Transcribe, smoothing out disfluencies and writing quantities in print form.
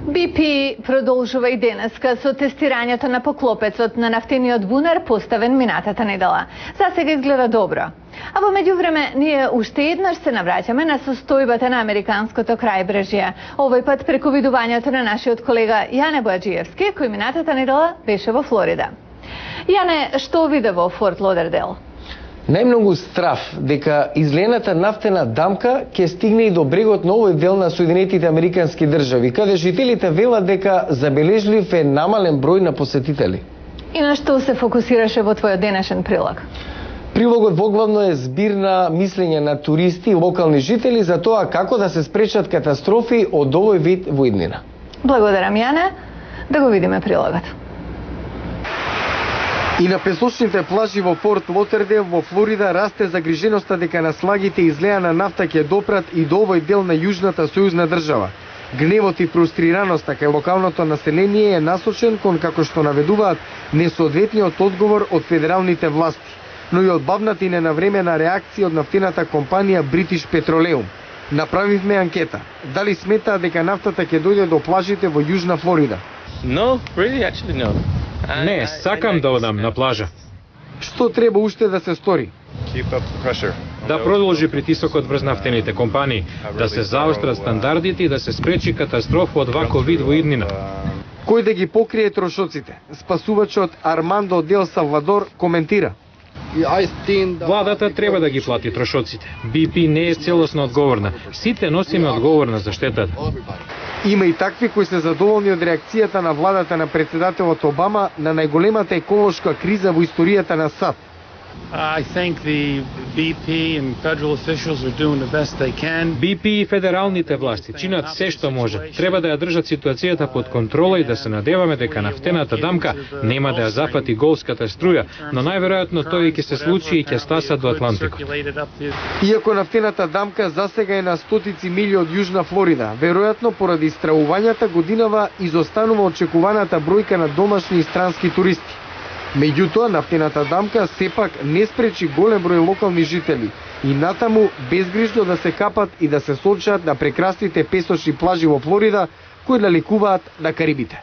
BP продолжува и денеска со тестирањето на поклопецот на нафтениот бунар поставен минатата недела. За сега изгледа добро. А во меѓувреме ние уште еднаш се навраќаме на состојбата на американското крајбрежје. Овој пат преку видувањето на нашиот колега Јане Бојаджиевски, кој минатата недела беше во Флорида. Јане, што виде во Форт Лодердейл? Најмногу страв дека излената нафтена дамка ќе стигне и до брегот на овој дел на Соединетите Американски држави, каде жителите велат дека забележлив е намален број на посетители. И на што се фокусираше во твојот денешен прилог? Прилогот воглавно е збир на мислење на туристи и локални жители за тоа како да се спречат катастрофи од овој вид во иднина. Благодарам, Јане. Да го видиме прилогот. И на песочните плажи во Форт Лодердейл во Флорида расте загриженоста дека наслагите излеана нафта ќе допрат и до овој дел на јужната сојузна држава. Гневот и фрустрираноста кај локалното население е насочен кон, како што наведуваат, несоодветниот одговор од федералните власти, но и од бавната и ненавремена реакција од нафтената компанија British Petroleum. Направивме анкета. Дали сметаат дека нафтата ќе дојде до плажите во јужна Флорида? No, really, actually no. Не, сакам да одам на плажа. Што треба уште да се стори? Да продолжи притисокот врз нафтените компании, да се заострат стандардите и да се спречи катастрофа од ваков вид во иднина. Кој да ги покрие трошоците? Спасувачот Армандо Дел Салвадор коментира. Владата треба да ги плати трошоците. BP не е целосно одговорна. Сите носиме одговорна за штетата. Има и такви кои се задоволни од реакцијата на владата на председателот Обама на најголемата еколошка криза во историјата на САД. BP и федералните власти чинат се што може. Треба да ја држат ситуацијата под контрола и да се надеваме дека нафтената дамка нема да ја зафати голската струја, но најверојатно тој ќе се случи и ќе стаса до Атлантикот. Иако нафтената дамка засега е на стотици милји од јужна Флорида, веројатно поради истраувањата годинава изостанува очекуваната бројка на домашни и странски туристи. Меѓутоа, нафтената дамка сепак не спречи голем број локални жители и натаму безгрижно да се капат и да се сочат на прекрасните песочни плажи во Флорида кои наликуваат на Карибите.